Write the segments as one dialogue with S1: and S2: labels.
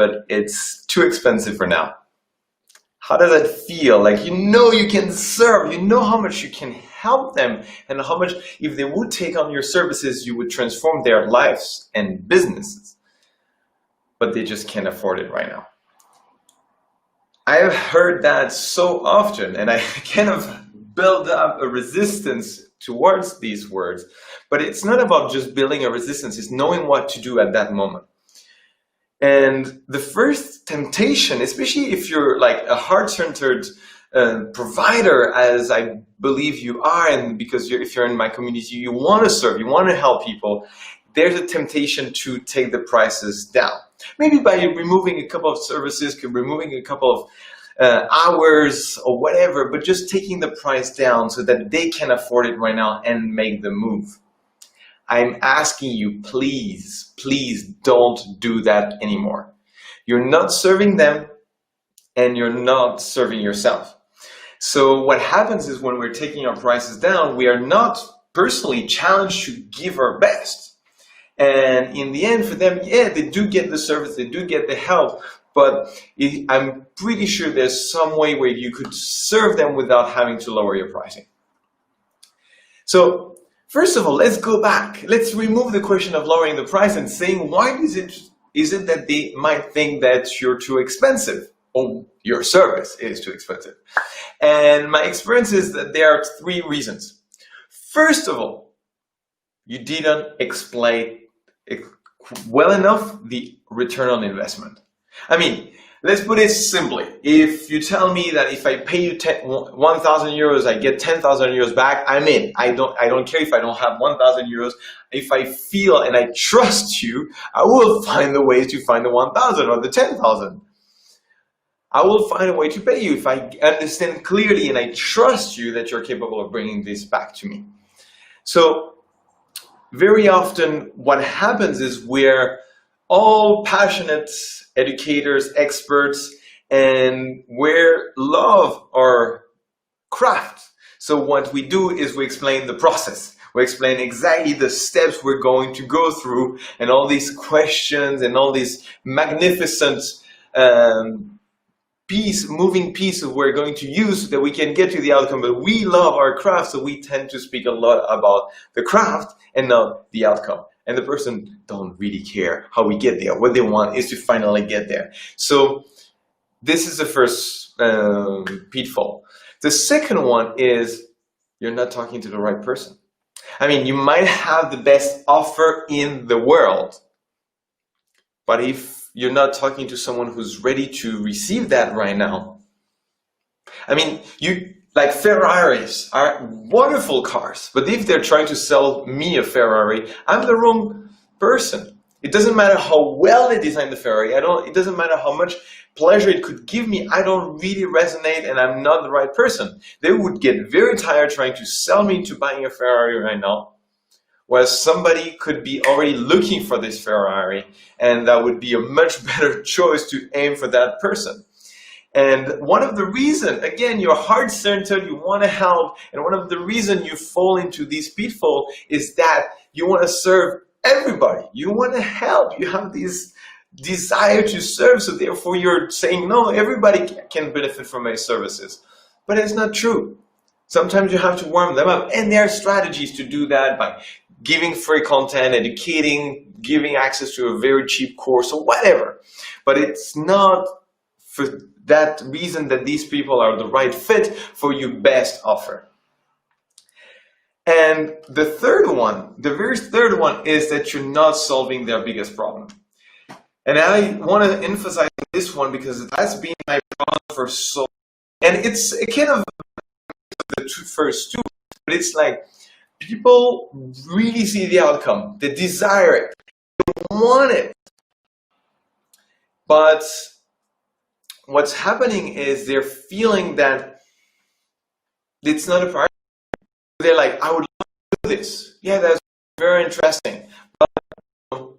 S1: but it's too expensive for now. How does that feel? Like, you know you can serve, you know how much you can help them, and how much, if they would take on your services, you would transform their lives and businesses. But they just can't afford it right now. I have heard that so often, and I kind of build up a resistance towards these words. But it's not about just building a resistance, it's knowing what to do at that moment. And the first temptation, especially if you're like a heart-centered provider, as I believe you are, and because if you're in my community, you want to serve, you want to help people, there's a temptation to take the prices down. Maybe by removing a couple of services, removing a couple of hours or whatever, but just taking the price down so that they can afford it right now and make the move. I'm asking you, please, please don't do that anymore. You're not serving them and you're not serving yourself. So what happens is when we're taking our prices down, we are not personally challenged to give our best. And in the end, for them, yeah, they do get the service, they do get the help, but I'm pretty sure there's some way where you could serve them without having to lower your pricing. So first of all, let's go back. Let's remove the question of lowering the price and saying, why is it that they might think that you're too expensive or your service is too expensive? And my experience is that there are three reasons. First of all, you didn't explain well enough the return on investment. I mean, let's put it simply. If you tell me that if I pay you 1,000 euros, I get 10,000 euros back, I'm in. I don't care if I don't have 1,000 euros. If I feel and I trust you, I will find the ways to find the 1,000 or the 10,000. I will find a way to pay you if I understand clearly and I trust you that you're capable of bringing this back to me. So very often what happens is we're all passionate educators, experts, and we love our craft. So what we do is we explain the process. We explain exactly the steps we're going to go through and all these questions and all these magnificent moving pieces we're going to use so that we can get to the outcome. But we love our craft, so we tend to speak a lot about the craft and not the outcome. And the person don't really care how we get there. What they want is to finally get there. So this is the first pitfall. The second one is you're not talking to the right person. I mean, you might have the best offer in the world, but if you're not talking to someone who's ready to receive that right now, I mean, like Ferraris are wonderful cars, but if they're trying to sell me a Ferrari, I'm the wrong person. It doesn't matter how well they design the Ferrari. It doesn't matter how much pleasure it could give me. I don't really resonate and I'm not the right person. They would get very tired trying to sell me into buying a Ferrari right now, whereas somebody could be already looking for this Ferrari, and that would be a much better choice to aim for that person. And one of the reasons, again, you're heart-centered, you want to help, and one of the reasons you fall into this pitfall is that you want to serve everybody. You want to help. You have this desire to serve, so therefore you're saying, no, everybody can benefit from my services. But it's not true. Sometimes you have to warm them up, and there are strategies to do that by giving free content, educating, giving access to a very cheap course or whatever. But it's not for that reason that these people are the right fit for your best offer. And the third one, the very third one, is that you're not solving their biggest problem. And I want to emphasize this one because that's been my problem for so long. And it's kind of the first two, but it's like people really see the outcome, they desire it, they want it. But what's happening is they're feeling that it's not a priority. They're like, I would love to do this. Yeah, that's very interesting. But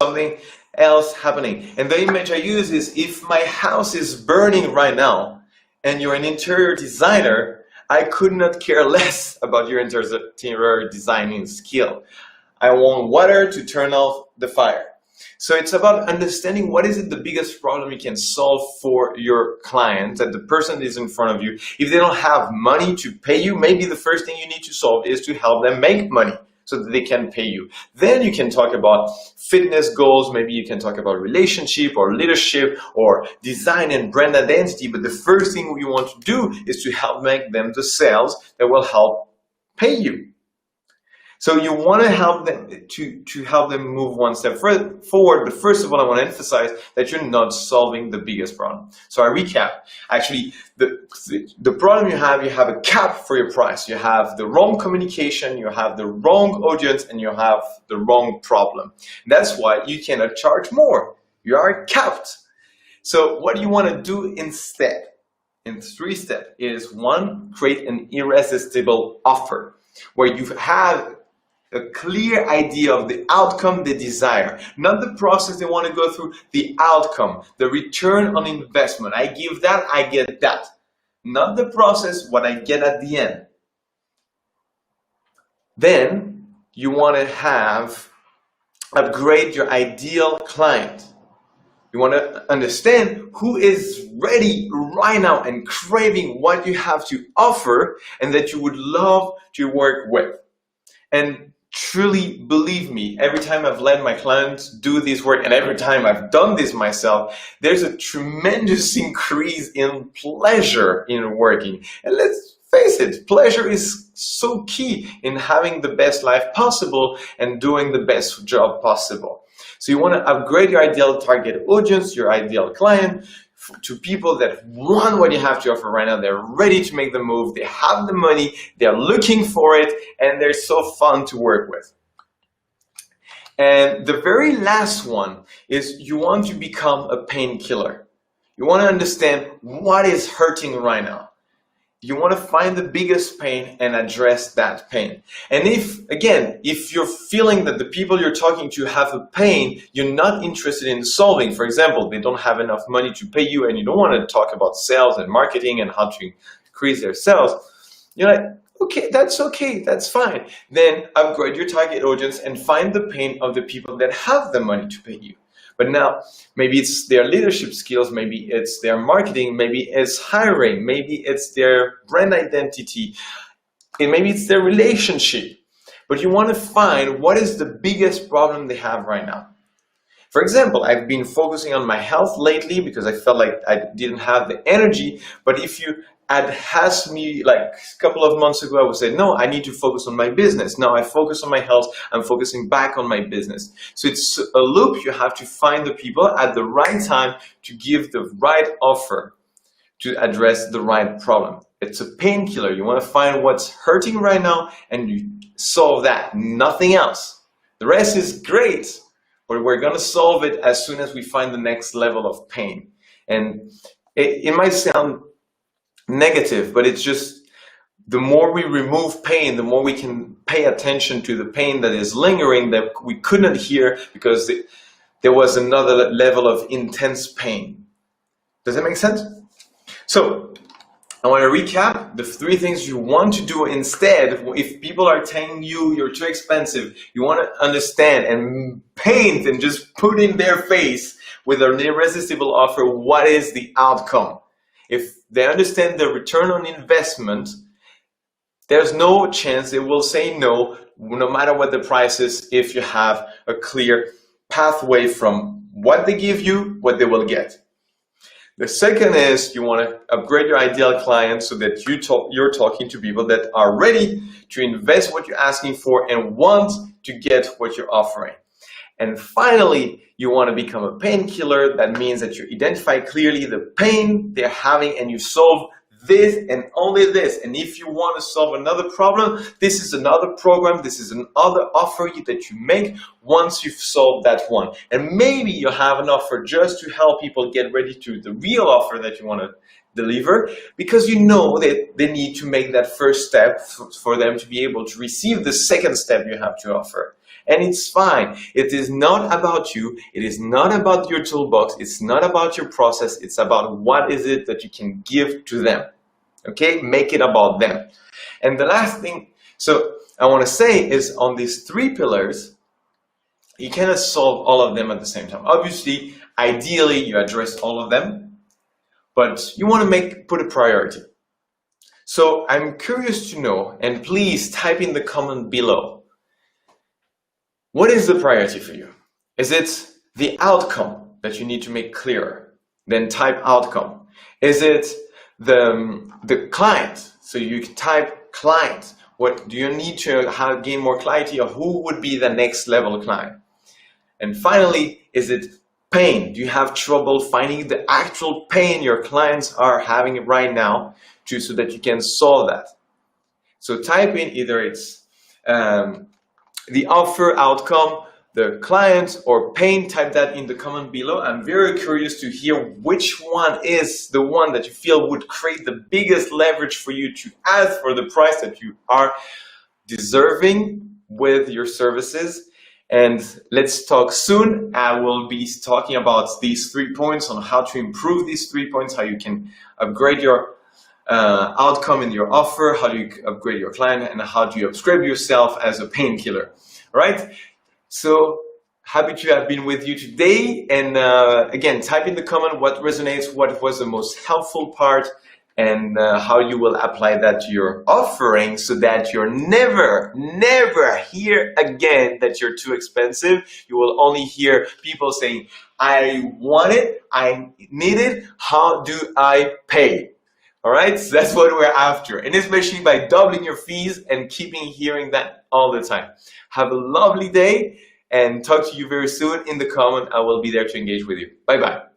S1: something else happening. And the image I use is, if my house is burning right now and you're an interior designer, I could not care less about your interior designing skill. I want water to turn off the fire. So it's about understanding what is it the biggest problem you can solve for your client, that the person is in front of you. If they don't have money to pay you, maybe the first thing you need to solve is to help them make money so that they can pay you. Then you can talk about fitness goals, maybe you can talk about relationship or leadership or design and brand identity, but the first thing you want to do is to help make them the sales that will help pay you. So you want to help them to help them move one step forward. But first of all, I want to emphasize that you're not solving the biggest problem. So I recap. Actually, the problem you have a cap for your price. You have the wrong communication, you have the wrong audience, and you have the wrong problem. That's why you cannot charge more. You are capped. So what you want to do instead, in 3 steps, is 1, create an irresistible offer where you have a clear idea of the outcome they desire, not the process they want to go through, the outcome, the return on investment. I give that, I get that. Not the process, what I get at the end. Then you want to upgrade your ideal client. You want to understand who is ready right now and craving what you have to offer and that you would love to work with. And truly believe me, every time I've let my clients do this work and every time I've done this myself, there's a tremendous increase in pleasure in working. And let's face it, pleasure is so key in having the best life possible and doing the best job possible. So you want to upgrade your ideal target audience, your ideal client, to people that want what you have to offer right now. They're ready to make the move, they have the money, they're looking for it, and they're so fun to work with. And the very last one is you want to become a painkiller. You want to understand what is hurting right now. You want to find the biggest pain and address that pain. And if you're feeling that the people you're talking to have a pain you're not interested in solving, for example, they don't have enough money to pay you and you don't want to talk about sales and marketing and how to increase their sales, you're like, okay, that's fine. Then upgrade your target audience and find the pain of the people that have the money to pay you. But now, maybe it's their leadership skills, maybe it's their marketing, maybe it's hiring, maybe it's their brand identity, and maybe it's their relationship. But you want to find what is the biggest problem they have right now. For example, I've been focusing on my health lately because I felt like I didn't have the energy. But if you had asked me like a couple of months ago, I would say, no, I need to focus on my business. Now I focus on my health, I'm focusing back on my business. So it's a loop. You have to find the people at the right time to give the right offer to address the right problem. It's a painkiller. You want to find what's hurting right now and you solve that, nothing else. The rest is great, but we're going to solve it as soon as we find the next level of pain. And it might sound negative, but it's just the more we remove pain, the more we can pay attention to the pain that is lingering that we couldn't hear because there was another level of intense pain. Does that make sense? So I want to recap the 3 things you want to do instead. If people are telling you you're too expensive, you want to understand and paint and just put in their face with an irresistible offer what is the outcome. If they understand the return on investment, there's no chance they will say no matter what the price is, if you have a clear pathway from what they give you, what they will get. The second is you want to upgrade your ideal client so that you're talking to people that are ready to invest what you're asking for and want to get what you're offering. And finally, you want to become a painkiller. That means that you identify clearly the pain they're having and you solve this and only this. And if you want to solve another problem, this is another program, this is another offer that you make once you've solved that one. And maybe you have an offer just to help people get ready to the real offer that you want to deliver, because you know that they need to make that first step for them to be able to receive the second step you have to offer. And it's fine. It is not about you. It is not about your toolbox. It's not about your process. It's about what is it that you can give to them. Okay? Make it about them. And the last thing, so I want to say is on these 3 pillars, You cannot solve all of them at the same time. Obviously, ideally, you address all of them, but you want to put a priority. So I'm curious to know, and please type in the comment below, what is the priority for you? Is it the outcome that you need to make clearer? Then type outcome. Is it the client? So you type client. What do you need to gain more clarity of who would be the next level client? And finally, is it pain? Do you have trouble finding the actual pain your clients are having right now so that you can solve that? So type in either it's the offer, outcome, the client, or pain. Type that in the comment below. I'm very curious to hear which one is the one that you feel would create the biggest leverage for you to ask for the price that you are deserving with your services. And let's talk soon. I will be talking about these 3 points, on how to improve these 3 points, how you can upgrade your outcome in your offer, how do you upgrade your client, and how do you upgrade yourself as a painkiller. All right? So happy to have been with you today. And again, type in the comment what resonates, what was the most helpful part, and how you will apply that to your offering so that you're never hear again that you're too expensive. You will only hear people saying, I want it, I need it, how do I pay? All right, so that's what we're after. And especially by doubling your fees and keeping hearing that all the time. Have a lovely day and talk to you very soon. In the comment, I will be there to engage with you. Bye-bye.